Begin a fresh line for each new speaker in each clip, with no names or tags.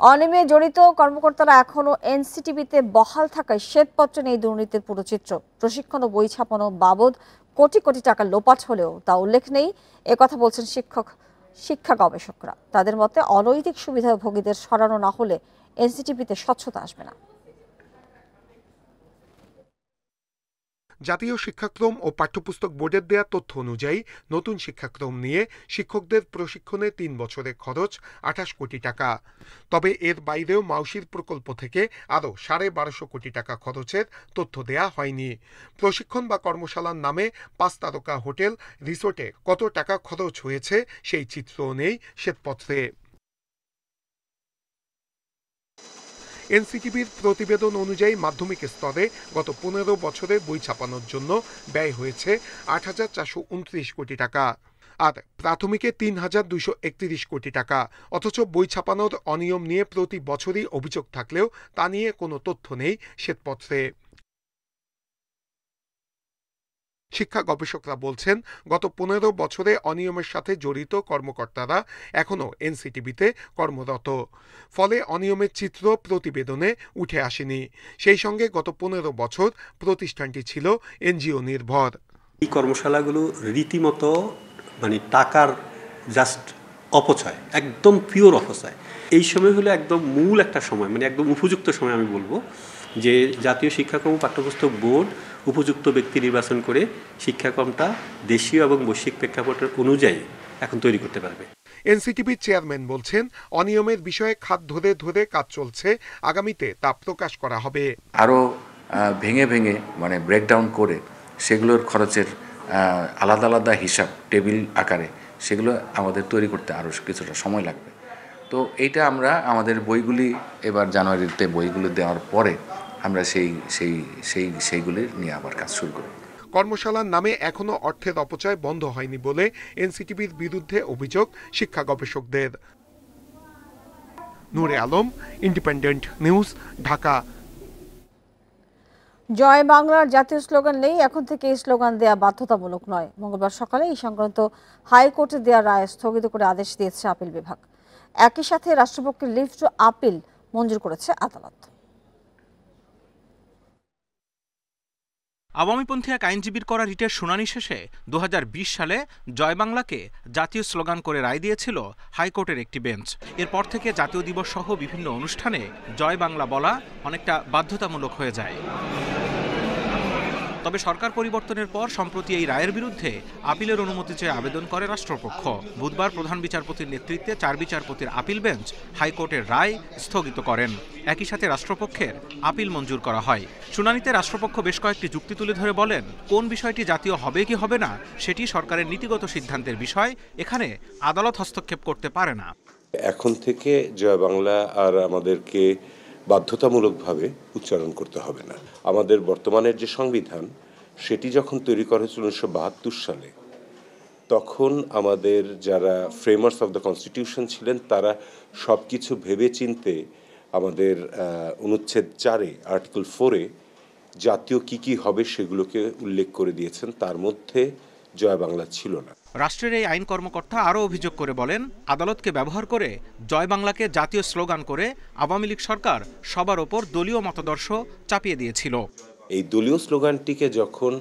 অনিয়মে জড়িত কর্মকর্তারা এখনো এনসিটিবিতে বহাল থাকায় শ্বেতপত্র নেই দুর্নীতির পুরো চিত্র। প্রশিক্ষণ ও বই ছাপানো বাবদ কোটি কোটি টাকা লোপাট হলেও তা উল্লেখ নেই, একথা বলছেন শিক্ষা গবেষকরা। তাদের মতে অনৈতিক সুবিধাভোগীদের সরানো না হলে এনসিটিবিতে স্বচ্ছতা আসবে না।
জাতীয় শিক্ষাক্রম ও পাঠ্যপুস্তক বোর্ডের দেয়া তথ্য অনুযায়ী নতুন শিক্ষাক্রম নিয়ে শিক্ষকদের প্রশিক্ষণে ৩ বছরে খরচ ২৮ কোটি টাকা। তবে এর বাইরেও মাউশির প্রকল্প থেকে আরও ১২৫০ কোটি টাকা খরচের তথ্য দেয়া হয়নি। প্রশিক্ষণ বা কর্মশালার নামে ৫ তারকা হোটেল রিসোর্টে কত টাকা খরচ হয়েছে সেই চিত্রও নেই শ্বেতপত্রে। এনসিটিবির প্রতিবেদন অনুযায়ী মাধ্যমিক স্তরে গত ১৫ বছরে বই ছাপানোর জন্য ব্যয় হয়েছে ৮,৪২৯ কোটি টাকা, আর প্রাথমিকে ৩,২৩১ কোটি টাকা। অথচ বই ছাপানোর অনিয়ম নিয়ে প্রতি বছরই অভিযোগ থাকলেও তা নিয়ে কোনো তথ্য নেই শ্বেতপত্রে। শিক্ষা গবেষকরা বলছেন, গত ১৫ বছরে অনিয়মের সাথে জড়িত কর্মকর্তারা এখনও এনসিটিবিতে কর্মরত। ফলে অনিয়মের চিত্র প্রতিবেদনে উঠে আসেনি। সেই সঙ্গে গত ১৫ বছর প্রতিষ্ঠানটি ছিল এনজিও নির্ভর।
এই কর্মশালাগুলো রীতিমতো টাকার জাস্ট অপচয়, একদম পিওর অপচয়। এই সময় হলো একদম মূল একটা সময়, একদম উপযুক্ত সময় আমি বলবো যে জাতীয় শিক্ষাক্রম ও পাঠ্যপুস্তক বোর্ড উপযুক্ত ব্যক্তি নির্বাচন করে শিক্ষাক্রমটা দেশীয় এবং বৈশ্বিক প্রেক্ষাপটের অনুযায়ী এখন তৈরি করতে পারবে।
এনসিটিবির চেয়ারম্যান বলছেন, অনিয়মের বিষয়ে খাত ধরে ধরে কাজ চলছে, আগামীতে তা প্রকাশ করা হবে।
আরও ভেঙে ভেঙে ব্রেকডাউন করে সেগুলোর খরচের আলাদা আলাদা হিসাব টেবিল আকারে সেগুলো আমাদের তৈরি করতে আরও কিছুটা সময় লাগবে। তো এইটা আমরা আমাদের বইগুলি এবার জানুয়ারিতে বইগুলো দেওয়ার পরে আমরা সেইগুলি নিয়ে আবার কাজ শুরু করব।
কর্মশালার নামে এখনো অর্থের অপচয় বন্ধ হয়নি বলে এনসিটিবির বিরুদ্ধে অভিযোগ শিক্ষা গবেষকদের। নূরে আলম, ইন্ডিপেন্ডেন্ট নিউজ, ঢাকা।
জয় বাংলার জাতীয় স্লোগান নেই, এখন থেকে এই স্লোগান দেয়া বাধ্যতামূলক নয়। মঙ্গলবার সকালে এই সংক্রান্ত হাইকোর্টে দেয়া রায় স্থগিত করে আদেশ দিয়েছে আপিল বিভাগ। একই সাথে রাষ্ট্রপক্ষের লিভ টু আপিল মঞ্জুর করেছে আদালত।
আওয়ামীপন্থী এক আইনজীবীর করা রিটের শুনানি শেষে ২০২০ সালে জয় বাংলাকে জাতীয় স্লোগান করে রায় দিয়েছিল হাইকোর্টের একটি বেঞ্চ। এরপর থেকে জাতীয় দিবস সহ বিভিন্ন অনুষ্ঠানে জয় বাংলা বলা অনেকটা বাধ্যতামূলক হয়ে যায়। তবে সরকার পরিবর্তনের পর সম্প্রতি এই রায়ের বিরুদ্ধে আপিলের অনুমতি চেয়ে আবেদন করে রাষ্ট্রপক্ষ। বুধবার প্রধান বিচারপতির নেতৃত্বে ৪ বিচারপতির আপিল বেঞ্চ হাইকোর্টের রায় স্থগিত করেন। একই সাথে রাষ্ট্রপক্ষের আপিল মঞ্জুর করা হয়। শুনানিতে রাষ্ট্রপক্ষ বেশ কয়েকটি যুক্তি তুলে ধরে বলেন, কোন বিষয়টি জাতীয় হবে কি হবে না সেটি সরকারের নীতিগত সিদ্ধান্তের বিষয়, এখানে আদালত হস্তক্ষেপ করতে পারে না।
এখন থেকে জয় বাংলা আর আমাদেরকে বাধ্যতামূলকভাবে উচ্চারণ করতে হবে না। আমাদের বর্তমানের যে সংবিধান সেটি যখন তৈরি করা হয়েছিল ১৯৭২ সালে, তখন আমাদের যারা ফ্রেমার্স অফ দ্য কনস্টিটিউশন ছিলেন তারা সব কিছু ভেবে চিনতে আমাদের অনুচ্ছেদ ৪-এ আর্টিকেল 4-এ জাতীয় কি হবে সেগুলোকে উল্লেখ করে দিয়েছেন, তার মধ্যে জয় বাংলা ছিল না।
রাষ্ট্রের এই আইন কর্মকর্তা আরও অভিযোগ করে বলেন, আদালতকে ব্যবহার করে জয় বাংলাকে জাতীয় স্লোগান করে আওয়ামী লীগ সরকার সবার ওপর দলীয় মতাদর্শ চাপিয়ে দিয়েছিল।
এই দলীয় স্লোগানটিকে যখন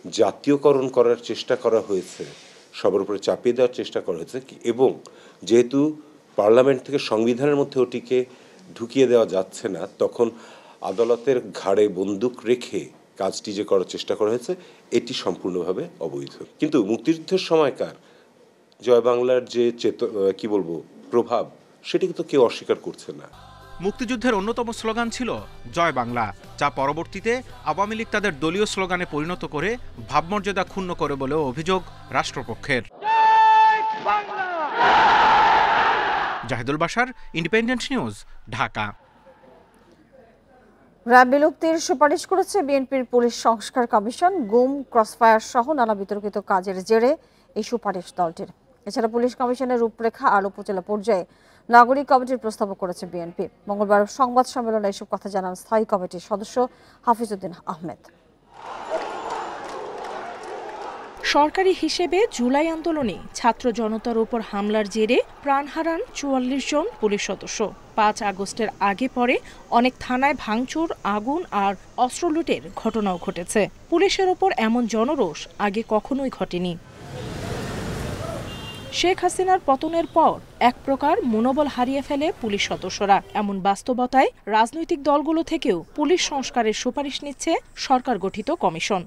জাতীয়করণ করার চেষ্টা করা হয়েছে, সবার উপরে চাপিয়ে দেওয়ার চেষ্টা করা হয়েছে, এবং যেহেতু পার্লামেন্ট থেকে সংবিধানের মধ্যে ওটিকে ঢুকিয়ে দেওয়া যাচ্ছে না, তখন আদালতের ঘাড়ে বন্দুক রেখে কাজটি যে করার চেষ্টা করা হয়েছে এটি সম্পূর্ণভাবে অবৈধ। কিন্তু মুক্তিযুদ্ধের সময়কার জয় বাংলার যে প্রভাব, সেটিকে তো কেউ অস্বীকার করছে না।
মুক্তিযুদ্ধের অন্যতম স্লোগান ছিল জয় বাংলা, যা পরবর্তীতে আওয়ামী লীগ তাদের দলীয় স্লোগানে পরিণত করে ভাবমর্যাদা ক্ষুণ্ণ করে বলেও অভিযোগ রাষ্ট্রপক্ষের। Zahidul Bashar, independent news, Dhaka.
RAB বিলুপ্তির সুপারিশ করেছে বিএনপির পুলিশ সংস্কার কমিশন। গুম, ক্রসফায়ার সহ নানা বিতর্কিত কাজের জেরে এই সুপারিশ দলটির। এছাড়া পুলিশ কমিশনের রূপরেখা আর উপজেলা পর্যায়ে নাগরিক কমিটির প্রস্তাবও করেছে বিএনপি। মঙ্গলবার সংবাদ সম্মেলনে এসব কথা জানান স্থায়ী কমিটির সদস্য হাফিজউদ্দিন আহমেদ।
সরকারি হিসেবে জুলাই আন্দোলনে ছাত্র জনতার উপর হামলার জেরে প্রাণ হারান ৪৪ জন পুলিশ সদস্য। ৫ আগস্টের আগে পরে অনেক থানায় ভাঙচুর, আগুন আর অস্ত্র লুটের ঘটনাও ঘটেছে। পুলিশের ওপর এমন জনরোষ আগে কখনোই ঘটেনি। শেখ হাসিনার পতনের পর এক প্রকার মনোবল হারিয়ে ফেলে পুলিশ সদস্যরা। এমন বাস্তবতায় রাজনৈতিক দলগুলো থেকেও পুলিশ সংস্কারের সুপারিশ নিচ্ছে সরকার গঠিত কমিশন।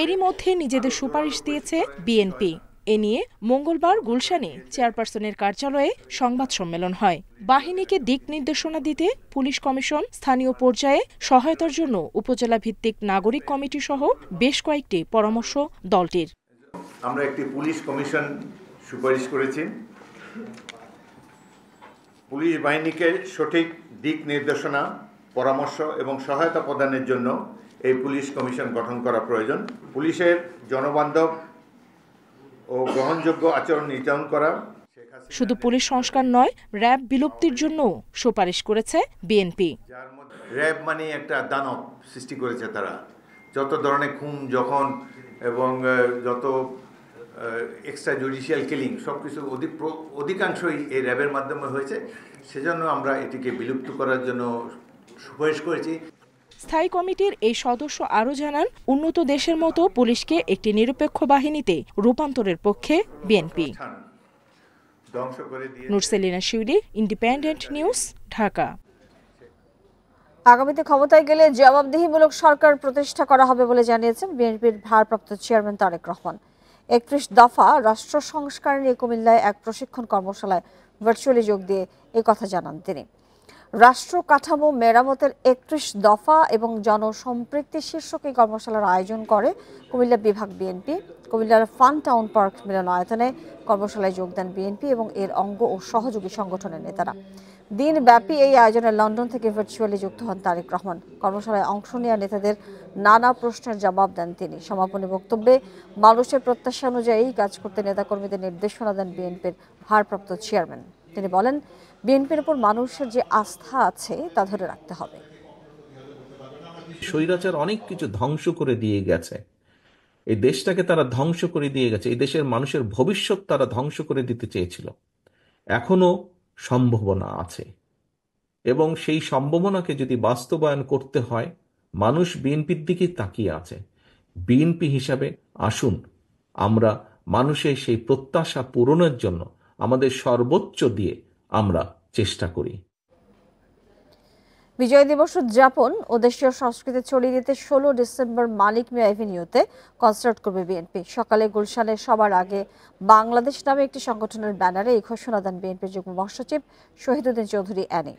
এরই মধ্যে নিজেদের সুপারিশ দিয়েছে বিএনপি। এ নিয়ে মঙ্গলবার গুলশানে চেয়ারপারসনের কার্যালয়ে সংবাদ সম্মেলন হয়। বাহিনীকে দিক নির্দেশনা দিতে পুলিশ কমিশন, স্থানীয় পর্যায়ে সহায়তার জন্য উপজেলা ভিত্তিক নাগরিক কমিটি সহ বেশ কয়েকটি পরামর্শ দলটির।
আমরা একটি পুলিশ কমিশন সুপারিশ করেছি। পুলিশ বাহিনীকে সঠিক দিক নির্দেশনা, পরামর্শ এবং সহায়তা প্রদানের জন্য এই পুলিশ কমিশন গঠন করা প্রয়োজন। পুলিশের জনবান্ধব ও গ্রহণযোগ্য আচরণ নির্ধারণ করা।
শুধু পুলিশ সংস্কার নয়, র্যাব বিলুপ্তির জন্য সুপারিশ করেছে বিএনপি।
র্যাব মানে একটা দানব সৃষ্টি করেছে তারা। যত ধরনের খুন, জখম এবং যত এক্সট্রা জুডিশিয়াল কিলিং সবকিছু অধিকাংশই এই র্যাবের মাধ্যমে হয়েছে। সেজন্য আমরা এটিকে বিলুপ্ত করার জন্য সুপারিশ করেছি।
স্থায়ী কমিটির এই সদস্য আরও জানান, উন্নত দেশের মতো পুলিশকে একটি নিরপেক্ষ বাহিনীতে রূপান্তরের পক্ষে বিএনপি। নুরসেলিনা শিউলি, ইন্ডিপেন্ডেন্ট নিউজ, ঢাকা।
আগামীতে ক্ষমতায় গেলে জবাবদিহিমূলক সরকার প্রতিষ্ঠা করা হবে বলে জানিয়েছেন বিএনপির ভারপ্রাপ্ত চেয়ারম্যান তারেক রহমান। ৩১ দফা রাষ্ট্র সংস্কার নিয়ে কুমিল্লায় এক প্রশিক্ষণ কর্মশালায় ভার্চুয়ালি যোগ দিয়ে এই কথা জানান তিনি। রাষ্ট্র কাঠামো মেরামতের ৩১ দফা এবং জনসম্পৃক্তি শীর্ষক এই কর্মশালার আয়োজন করে কুমিল্লা বিভাগ বিএনপি। কুমিল্লার ফান টাউন পার্ক মিলনায়তনে কর্মশালায় যোগ দেন বিএনপি এবং এর অঙ্গ ও সহযোগী সংগঠনের নেতারা। দিনব্যাপী এই আয়োজনে লন্ডন থেকে ভার্চুয়ালি যুক্ত হন তারেক রহমান। কর্মশালায় অংশ নেওয়া নেতাদের নানা প্রশ্নের জবাব দেন তিনি। সমাপনী বক্তব্যে মানুষের প্রত্যাশা অনুযায়ী কাজ করতে নেতাকর্মীদের নির্দেশনা দেন বিএনপির ভারপ্রাপ্ত চেয়ারম্যান। তিনি বলেন, বিএনপির উপর মানুষের যে আস্থা আছে তা ধরে রাখতে হবে।
স্বৈরাচার অনেক কিছু ধ্বংস করে দিয়ে গেছে, এই দেশটাকে তারা ধ্বংস করে দিয়ে গেছে, এই দেশের মানুষের ভবিষ্যৎ তারা ধ্বংস করে দিতে চেয়েছিল। এখনো সম্ভাবনা আছে এবং সেই সম্ভাবনাকে যদি বাস্তবায়ন করতে হয়, মানুষ বিএনপির দিকে তাকিয়ে আছে। বিএনপি হিসাবে আসুন আমরা মানুষের সেই প্রত্যাশা পূরণের জন্য আমাদের সর্বোচ্চ দিয়ে আমরা চেষ্টা করি।
বিজয় দিবস উদযাপন ও দেশীয় সংস্কৃতি ছড়িয়ে দিতে ১৬ ডিসেম্বর মালিক মিয়া এভিনিউতে কনসার্ট করবে বিএনপি। সকালে গুলশানে সবার আগে বাংলাদেশ নামে একটি সংগঠনের ব্যানারে এই ঘোষণা দেন বিএনপির যুগ্ম মহাসচিব শহীদুদ্দিন চৌধুরী অ্যানি।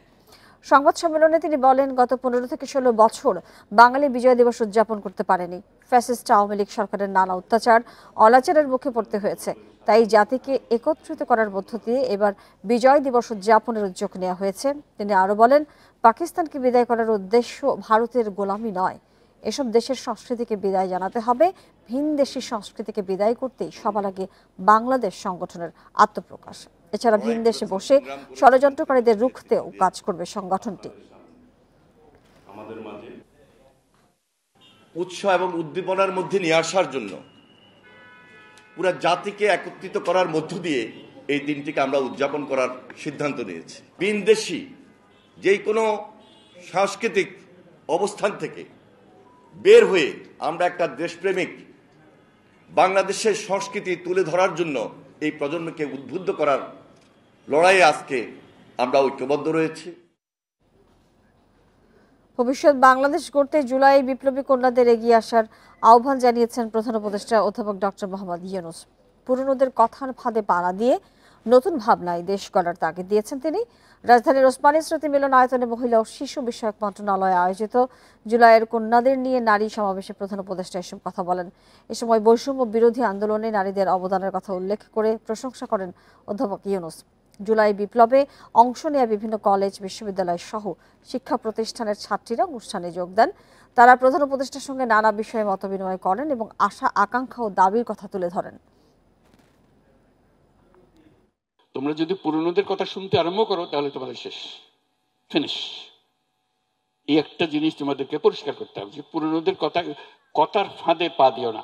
সংবাদ সম্মেলনে তিনি বলেন, গত ১৫ থেকে ১৬ বছর বাঙালি বিজয় দিবস উদযাপন করতে পারেনি। ফ্যাসিস্ট আওয়ামী লীগ সরকারের নানা অত্যাচার, অনাচারের মুখে পড়তে হয়েছে। তাই জাতিকে একত্রিত করার মধ্য দিয়ে এবার বিজয় দিবস উদযাপনের উদ্যোগ নেওয়া হয়েছে। তিনি আরও বলেন, পাকিস্তানকে বিদায় করার উদ্দেশ্য ভারতের গোলামি নয়। এসব দেশের সংস্কৃতিকে বিদায় জানাতে হবে। ভিনদেশি সংস্কৃতিকে বিদায় করতেই সবার আগে বাংলাদেশ সংগঠনের আত্মপ্রকাশ। এছাড়া ভিনদেশে বসে ষড়যন্ত্রকারীদের রুখতেও কাজ করবে সংগঠনটি।
উৎসাহ এবং উদ্দীপনার মধ্যে নিয়ে আসার জন্য, পুরা জাতিকে একত্রিত করার মধ্য দিয়ে এই দিনটিকে আমরা উদযাপন করার সিদ্ধান্ত নিয়েছি। ভিনদেশি যেই কোনো সাংস্কৃতিক অবস্থান থেকে বের হয়ে আমরা একটা দেশপ্রেমিক বাংলাদেশের সংস্কৃতি তুলে ধরার জন্য এই প্রজন্মকে উদ্বুদ্ধ করার লড়াইয়ে আজকে আমরা ঐক্যবদ্ধ রয়েছি।
ভবিষ্যৎ বাংলাদেশ গড়তে জুলাই বিপ্লবী কন্যাদের এগিয়ে আসার আহ্বান জানিয়েছেন প্রধান উপদেষ্টা অধ্যাপক ডক্টর মোহাম্মদ ইউনূস। পুরনোদের কথার ফাঁদে পা না দিয়ে নতুন ভাবনায় দেশ গড়ার তাগিদ দিয়েছেন তিনি। রাজধানীর ওসমানী স্মৃতি মিলনায়তনে মহিলা ও শিশু বিষয়ক মন্ত্রণালয়ে আয়োজিত জুলাইয়ের কন্যাদের নিয়ে নারী সমাবেশে প্রধান উপদেষ্টা এসব কথা বলেন। এ সময় বৈষম্য বিরোধী আন্দোলনে নারীদের অবদানের কথা উল্লেখ করে প্রশংসা করেন অধ্যাপক ইউনূস। জুলাই বিপ্লবে অংশ নেওয়া বিভিন্ন কলেজ, বিশ্ববিদ্যালয় সহ শিক্ষা প্রতিষ্ঠানের ছাত্রীরা অনুষ্ঠানে যোগ দেন। তারা প্রধান উপদেষ্টার সঙ্গে নানা বিষয়ে মতবিনিময় করেন এবং আশা, আকাঙ্ক্ষা ও দাবির কথা তুলে ধরেন।
তোমরা যদি পুরনোদের কথা শুনতে আরম্ভ করো তাহলে তোমাদের শেষ, ফিনিশ। এই একটা জিনিস তোমাদেরকে পরিষ্কার করতে হবে যে পুরনোদের কথা কথার ফাঁদে পা দিও না।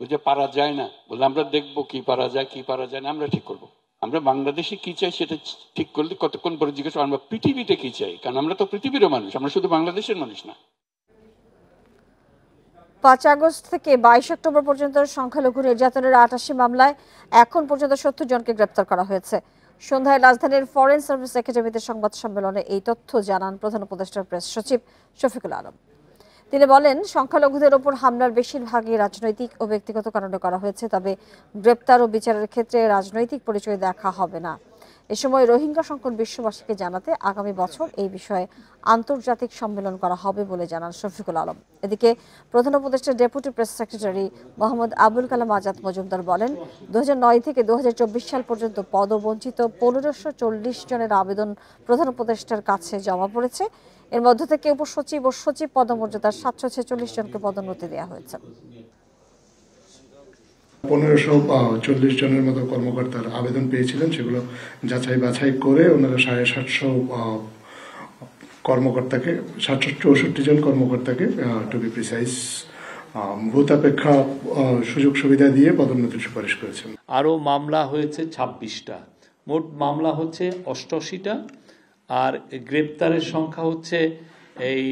বুঝে পারা যায় না বলে আমরা দেখবো কি পারা যায় কি পারা যায় না আমরা ঠিক করবো। আমরা বাংলাদেশে কি চাই সেটা ঠিক করলে কতক্ষণ পরে জিজ্ঞেস আমরা পৃথিবীতে কি চাই, কারণ আমরা তো পৃথিবীরও মানুষ, আমরা শুধু বাংলাদেশের মানুষ না।
5 আগস্ট থেকে 22 অক্টোবর পর্যন্ত সংখ্যালঘু নির্যাতনের 88 মামলায় এখন পর্যন্ত 70 জনকে গ্রেপ্তার করা হয়েছে। সন্ধ্যায় রাজধানীর ফরেন সার্ভিস একাডেমিতে সংবাদ সম্মেলনে এই তথ্য জানান প্রধান উপদেষ্টার প্রেস সচিব শফিকুল আলম। তিনি বলেন, সংখ্যালঘুদের ওপর হামলার বেশিরভাগই রাজনৈতিক ও ব্যক্তিগত কারণে করা হয়েছে, তবে গ্রেপ্তার ও বিচারের ক্ষেত্রে রাজনৈতিক পরিচয় দেখা হবে না। এ সময় রোহিঙ্গা সংকট বিশ্ববাসীকে জানাতে আগামী বছর এই বিষয়ে আন্তর্জাতিক সম্মেলন করা হবে বলে জানান শফিকুল আলম। এদিকে প্রধান উপদেষ্টার deputy press secretary Mohammad Abul Kalam Azad Majumdar বলেন, 2009 থেকে 2024 সাল পর্যন্ত পদবঞ্চিত 1540 জনের আবেদন প্রধান উপদেষ্টার কাছে জমা পড়েছে। এর মধ্য থেকে উপসচিব ও সচিব পদমর্যাদার 746 জনকে পদোন্নতি দেওয়া হয়েছে।
1540 জনের মতো কর্মকর্তার আবেদন পেয়েছিলেন, সেগুলো যাচাই বাছাই করে ওনারা 750 কর্মকর্তাকে 764 জন কর্মকর্তাকে টু বি প্রিসাইজ ভূতাপেক্ষা সুযোগ সুবিধা দিয়ে পদোন্নতির সুপারিশ করেছেন।
আরও মামলা হয়েছে 26টা, মোট মামলা হচ্ছে 88টা, আর গ্রেপ্তারের সংখ্যা হচ্ছে এই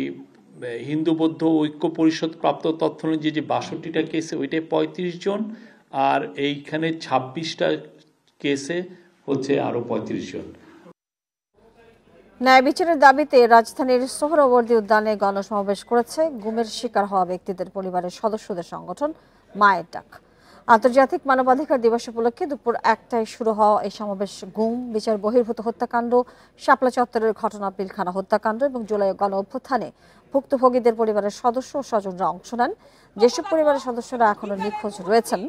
হিন্দু বৌদ্ধ ঐক্য পরিষদ প্রাপ্ত তথ্য অনুযায়ী যে 62টা কেসে ওইটাই 35 জন, আর এইখানে 26টা কেসে হচ্ছে আরো 35 জন।
ন্যায় বিচারের দাবিতে রাজধানীর সোহরাওয়ার্দী উদ্যানে গণসমাবেশ করেছে গুমের শিকার হওয়া ব্যক্তিদের পরিবারের সদস্যদের সংগঠন মায়ের ডাক। আন্তর্জাতিক মানবাধিকার দিবস উপলক্ষে দুপুর 1টায় শুরু হওয়া এই সমাবেশ গুম, বিচার বহির্ভূত হত্যাকাণ্ড, শাপলা চত্বরের ঘটনা, পিলখানা হত্যাকাণ্ড এবং জুলাই গণ অভ্যুত্থানে ভুক্তভোগীদের পরিবারের সদস্য ও স্বজনরা অংশ নেন। যেসব পরিবারের সদস্যরা এখনো নিখোঁজ রয়েছেন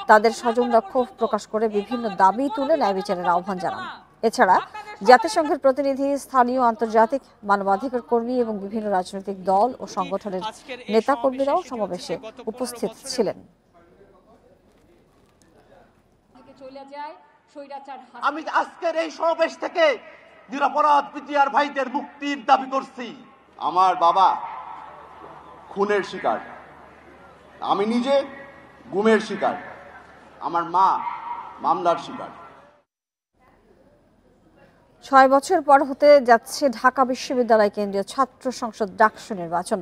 তাদের স্বজনরা ক্ষোভ প্রকাশ করে বিভিন্ন দাবি তুলে ন্যায় বিচারের আহ্বান জানান। এছাড়া জাতিসংঘের প্রতিনিধি, স্থানীয় আন্তর্জাতিক মানবাধিকার কর্মী এবং বিভিন্ন রাজনৈতিক দল ও সংগঠনের নেতাকর্মীরাও সমাবেশে উপস্থিত ছিলেন।
আমি আজকের এই সমাবেশ থেকে নিরপরাধ পিটিআর ভাইদের মুক্তির দাবি করছি। আমার বাবা খুনের শিকার, আমি নিজে গুমের শিকার, আমার মা মামলার শিকার।
6 বছর পর হতে যাচ্ছে ঢাকা বিশ্ববিদ্যালয় কেন্দ্রীয় ছাত্র সংসদ ডাকসু নির্বাচন।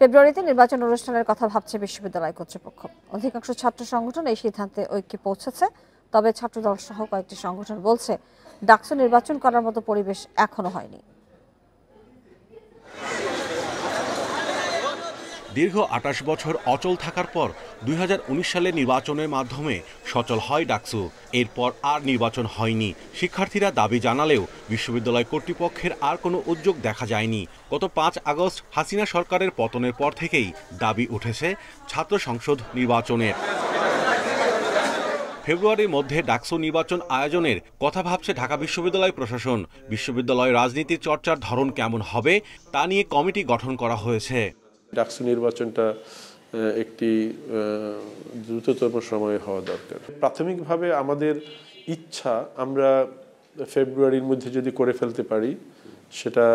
ফেব্রুয়ারিতে নির্বাচন অনুষ্ঠানের কথা ভাবছে বিশ্ববিদ্যালয় কর্তৃপক্ষ। অধিকাংশ ছাত্র সংগঠন এই সিদ্ধান্তে ঐক্যে পৌঁছেছে, তবে ছাত্রদল সহ কয়েকটি সংগঠন বলছে ডাকসু নির্বাচন করার মতো পরিবেশ এখনো হয়নি।
দীর্ঘ 28 বছর অচল থাকার পর 2019 সালে নির্বাচনের মাধ্যমে সচল হয় ডাকসু। এরপর আর নির্বাচন হয়নি। শিক্ষার্থীরা দাবি জানালেও বিশ্ববিদ্যালয় কর্তৃপক্ষের আর কোনো উদ্যোগ দেখা যায়নি। গত 5 আগস্ট হাসিনা সরকারের পতনের পর থেকেই দাবি উঠেছে ছাত্র সংসদ নির্বাচনের। ফেব্রুয়ারির মধ্যে ডাকসু নির্বাচন আয়োজনের কথা ভাবছে ঢাকা বিশ্ববিদ্যালয় প্রশাসন। বিশ্ববিদ্যালয় রাজনীতির চর্চার ধরন কেমন হবে তা নিয়ে কমিটি গঠন করা হয়েছে।
ডাকসু নির্বাচনটা একটি দ্রুততম সময়ে হওয়া দরকার। প্রাথমিকভাবে আমাদের ইচ্ছা আমরা ফেব্রুয়ারির মধ্যে যদি করে ফেলতে পারি সেটা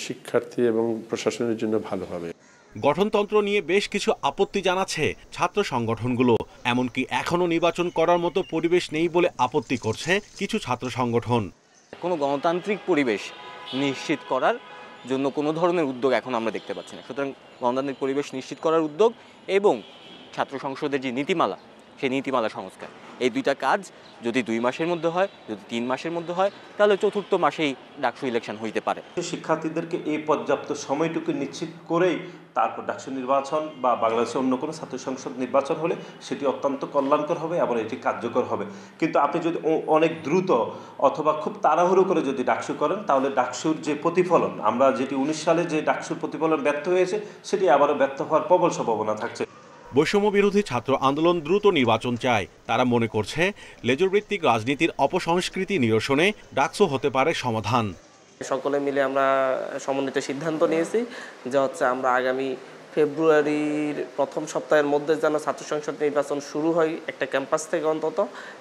শিক্ষার্থী এবং প্রশাসনের জন্য ভালো হবে।
গঠনতন্ত্র নিয়ে বেশ কিছু আপত্তি জানাচ্ছে ছাত্র সংগঠনগুলো। এমনকি এখনো নির্বাচন করার মতো পরিবেশ নেই বলে আপত্তি করছে কিছু ছাত্র সংগঠন।
কোনো গণতান্ত্রিক পরিবেশ নিশ্চিত করার জন্য কোনো ধরনের উদ্যোগ এখন আমরা দেখতে পাচ্ছি না। সুতরাং গণতান্ত্রিক পরিবেশ নিশ্চিত করার উদ্যোগ এবং ছাত্র সংসদের যে নীতিমালা, সেই নীতিমালা সংস্কার, এই দুইটা কাজ যদি 2 মাসের মধ্যে হয়, যদি 3 মাসের মধ্যে হয়, তাহলে চতুর্থ মাসেই ডাকসু ইলেকশন হইতে পারে।
শিক্ষার্থীদেরকে এই পর্যাপ্ত সময়টুকু নিশ্চিত করেই তারপর ডাকসু নির্বাচন বা বাংলাদেশের অন্য কোনো ছাত্র সংসদ নির্বাচন হলে সেটি অত্যন্ত কল্যাণকর হবে এবং এটি কার্যকর হবে। কিন্তু আপনি যদি অনেক দ্রুত অথবা খুব তাড়াহুড়ো করে যদি ডাকসু করেন তাহলে ডাকসুর যে প্রতিফলন, আমরা যেটি 19 সালে যে ডাকসুর প্রতিফলন ব্যর্থ হয়েছে সেটি আবারও ব্যর্থ হওয়ার প্রবল সম্ভাবনা থাকছে।
বৈষম্য বিরোধী ছাত্র আন্দোলন দ্রুত নির্বাচন চায়। তারা মনে করছে লেজুরভিত্তিক রাজনীতির অপসংস্কৃতি নিরসনে ডাকসু হতে পারে সমাধান।
সকলে মিলে আমরা সমন্বিত সিদ্ধান্ত নিয়েছি যে আমরা আগামী ফেব্রুয়ারির প্রথম সপ্তাহের মধ্যে যেন ছাত্র সংসদ নির্বাচন শুরু হয় একটা ক্যাম্পাস থেকে অন্তত,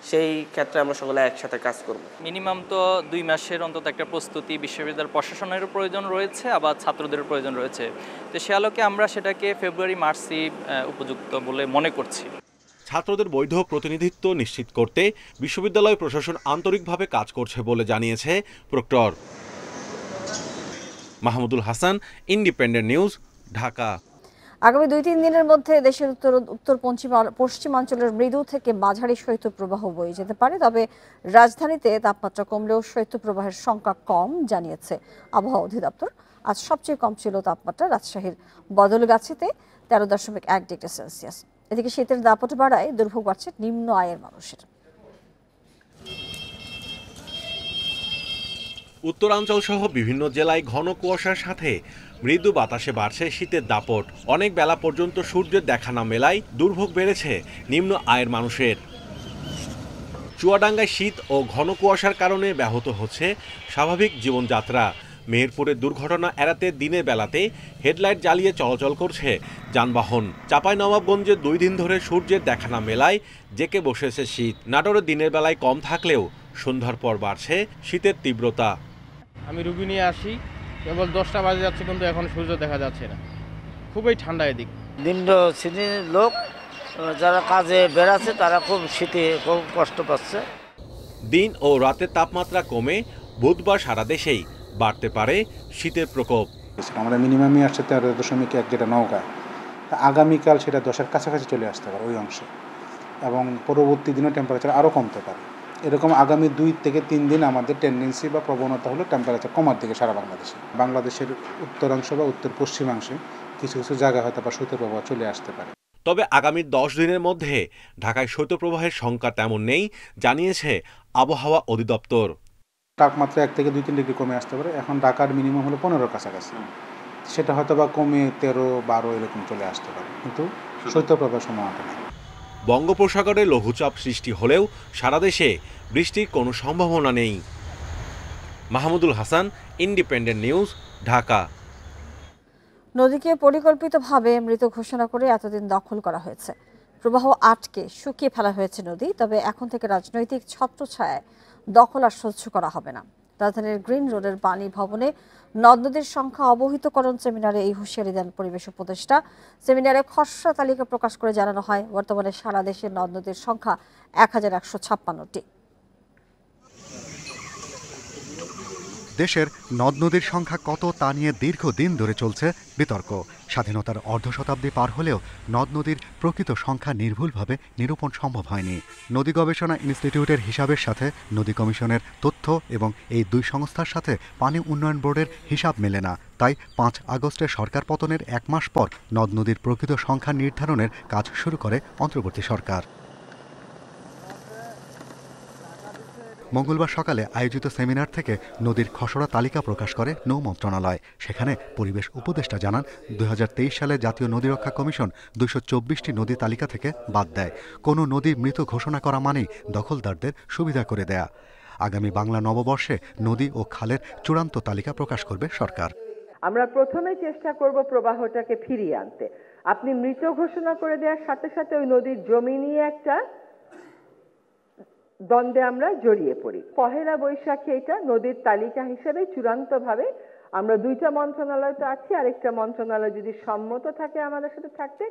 সেই ক্ষেত্রে আমরা সকলে একসাথে কাজ করব।
মিনিমাম তো 2 মাসের অন্তত একটা প্রস্তুতি বিশ্ববিদ্যালয় প্রশাসনেরও প্রয়োজন রয়েছে, আবার ছাত্রদেরও প্রয়োজন রয়েছে। তো সে আলোকে আমরা সেটাকে ফেব্রুয়ারি মার্চই উপযুক্ত বলে মনে করছি।
ছাত্রদের বৈধ প্রতিনিধিত্ব নিশ্চিত করতে বিশ্ববিদ্যালয় প্রশাসন আন্তরিকভাবে কাজ করছে বলে জানিয়েছে proctor. Mahmudul Hasan, independent news, Dhaka.
আগামী 2-3 দিনের মধ্যে দেশের উত্তর পশ্চিমাঞ্চলের মৃদু থেকে মাঝারি শৈত্যপ্রবাহ বয়ে যেতে পারে, তবে রাজধানীতে তাপমাত্রা কমলেও শৈত্যপ্রবাহের সংখ্যা কম জানিয়েছে আবহাওয়া অধিদপ্তর। আজ সবচেয়ে কম ছিল তাপমাত্রা রাজশাহীর বদলগাছিতে 13.1 ডিগ্রি সেলসিয়াস। এদিকে শীতের দাপট বাড়ায় দুর্ভোগ বাড়ছে নিম্ন আয়ের মানুষের।
উত্তরাঞ্চল সহ বিভিন্ন জেলায় ঘন কুয়াশার সাথে মৃদু বাতাসে বাড়ছে শীতের দাপট। অনেক বেলা পর্যন্ত সূর্যের দেখা না মেলায় দুর্ভোগ বেড়েছে নিম্ন আয়ের মানুষের। চুয়াডাঙ্গায় শীত ও ঘন কুয়াশার কারণে ব্যাহত হচ্ছে স্বাভাবিক জীবনযাত্রা। মেহেরপুরের দুর্ঘটনা এড়াতে দিনের বেলাতে হেডলাইট জ্বালিয়ে চলাচল করছে যানবাহন। চাঁপাইনবাবগঞ্জে 2 দিন ধরে সূর্যের দেখা না মেলায় জেঁকে বসেছে শীত। নাটোরে দিনের বেলায় কম থাকলেও সন্ধ্যার পর বাড়ছে শীতের তীব্রতা।
আমি রুগী নিয়ে আসি, কেবল 10টা বাজে যাচ্ছে কিন্তু এখন সূর্য দেখা যাচ্ছে না, খুবই ঠান্ডা এদিক।
নিম্ন শ্রেণীর লোক যারা কাজে বেড়াচ্ছে তারা খুব শীতে খুব কষ্ট পাচ্ছে।
দিন ও রাতের তাপমাত্রা কমে বুধবার সারা দেশেই বাড়তে পারে শীতের প্রকোপ।
আমরা মিনিমামই আসছে 13.1, যেটা নওগাঁ। আগামীকাল সেটা 10-এর কাছাকাছি চলে আসতে পারে ওই অংশে, এবং পরবর্তী দিনও টেম্পারেচার আরও কমতে পারে। এরকম আগামী 2 থেকে 3 দিন আমাদের টেন্ডেন্সি বা প্রবণতা হলো টেম্পারেচার কমার দিকে সারা বাংলাদেশে। বাংলাদেশের উত্তরাংশ বা উত্তর পশ্চিমাংশে কিছু কিছু জায়গায় হয়তো বা শৈত্যপ্রবাহ চলে আসতে পারে।
তবে আগামী 10 দিনের মধ্যে ঢাকায় শৈত্যপ্রবাহের সংখ্যা তেমন নেই জানিয়েছে আবহাওয়া অধিদপ্তর।
তাপমাত্রা 1 থেকে 2-3 ডিগ্রি কমে আসতে পারে। এখন ঢাকার মিনিমাম হলো 15 কাছাকাছি, সেটা হয়তো বা কমে 13-12 এরকম চলে আসতে পারে, কিন্তু শৈত্যপ্রবাহের সম্ভাবনা নেই।
বঙ্গোপসাগরে লঘুচাপ সৃষ্টি হলেও সারা দেশে বৃষ্টির কোনো সম্ভাবনা নেই। Mahmudul Hasan, independent news, Dhaka.
নদীকে পরিকল্পিতভাবে মৃত ঘোষণা করে এতদিন দখল করা হয়েছে। প্রবাহ আটকে শুকিয়ে ফেলা হয়েছে নদী, তবে এখন থেকে রাজনৈতিক ছত্রছায়ায় দখল আর সহ্য করা হবে না। রাজধানীর গ্রিন রোডের বাণী ভবনে নদ নদীর সংখ্যা অবহিতকরণ সেমিনারে এই হুঁশিয়ারি দেন পরিবেশ উপদেষ্টা। সেমিনারে খসড়া তালিকা প্রকাশ করে জানানো হয় বর্তমানে সারা দেশের নদ নদীর সংখ্যা 1156টি।
দেশের নদ নদীর সংখ্যা কত তা নিয়ে দীর্ঘদিন ধরে চলছে বিতর্ক। স্বাধীনতার অর্ধশতাব্দী পার হলেও নদ নদীর প্রকৃত সংখ্যা নির্ভুলভাবে নিরূপণ সম্ভব হয়নি। নদী গবেষণা ইনস্টিটিউটের হিসাবের সাথে নদী কমিশনের তথ্য এবং এই 2 সংস্থার সাথে পানি উন্নয়ন বোর্ডের হিসাব মেলে না। তাই 5 আগস্টের সরকার পতনের 1 মাস পর নদ নদীর প্রকৃত সংখ্যা নির্ধারণের কাজ শুরু করে অন্তর্বর্তী সরকার। মঙ্গলবার সকালে আয়োজিত সেমিনার থেকে নদীর খসড়া তালিকা প্রকাশ করে নৌ মন্ত্রণালয়। সেখানে পরিবেশ উপদেষ্টা জানান 2023 সালে জাতীয় নদী রক্ষা কমিশন 224টি নদী তালিকা থেকে বাদ দেয়। কোনো নদী মৃত ঘোষণা করা মানেই দখলদারদের সুবিধা করে দেয়া। আগামী বাংলা নববর্ষে নদী ও খালের চূড়ান্ত তালিকা প্রকাশ করবে সরকার।
আমরা প্রথমে চেষ্টা করব প্রবাহটাকে ফিরিয়ে আনতে। আপনি মৃত ঘোষণা করে দেওয়ার সাথে সাথে ওই নদীর জমি নিয়ে একটা দ্বন্দ্বে আমরা জড়িয়ে পড়ি। পহেলা বৈশাখে এটা নদীর তালিকা হিসেবে চূড়ান্তভাবে আমরা 2টা মন্ত্রণালয় তো আছি, আরেকটা মন্ত্রণালয় যদি সম্মত থাকে আমাদের সাথে থাকতে,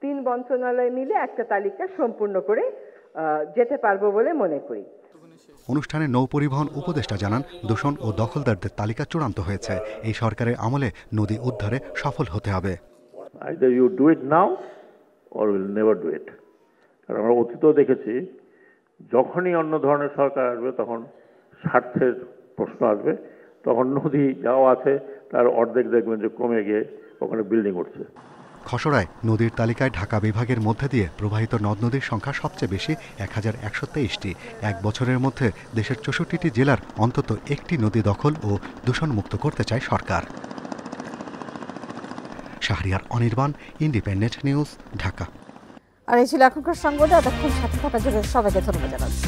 3 মন্ত্রণালয় মিলে একটা তালিকা সম্পূর্ণ করে যেতে পারবো বলে মনে করি।
অনুষ্ঠানে নৌ পরিবহন উপদেষ্টা জানান দূষণ ও দখলদারদের তালিকা চূড়ান্ত হয়েছে। এই সরকারের আমলে নদী উদ্ধারে সফল হতে হবে।
Either you do it now or we'll never do it. কারণ আমরা অতীতেও দেখেছি যখনই অন্য ধরনের সরকার আসবে তখন স্বার্থের প্রশ্ন আসবে, তখন নদী যাও আছে তার অর্ধেক দেখবেন যে কমে গিয়ে ওখানে বিল্ডিং উঠছে।
খসড়ায় নদীর তালিকায় ঢাকা বিভাগের মধ্যে দিয়ে প্রবাহিত নদ নদীর সংখ্যা সবচেয়ে বেশি 1123টি। 1 বছরের মধ্যে দেশের 64টি জেলার অন্তত একটি নদী দখল ও দূষণমুক্ত করতে চায় সরকার। Shahriar Anirban, independent news, Dhaka.
আর এই ছিল এখনকার সংবাদ। এতক্ষণ সাথে থাকার জন্য সবাইকে ধন্যবাদ জানাচ্ছি।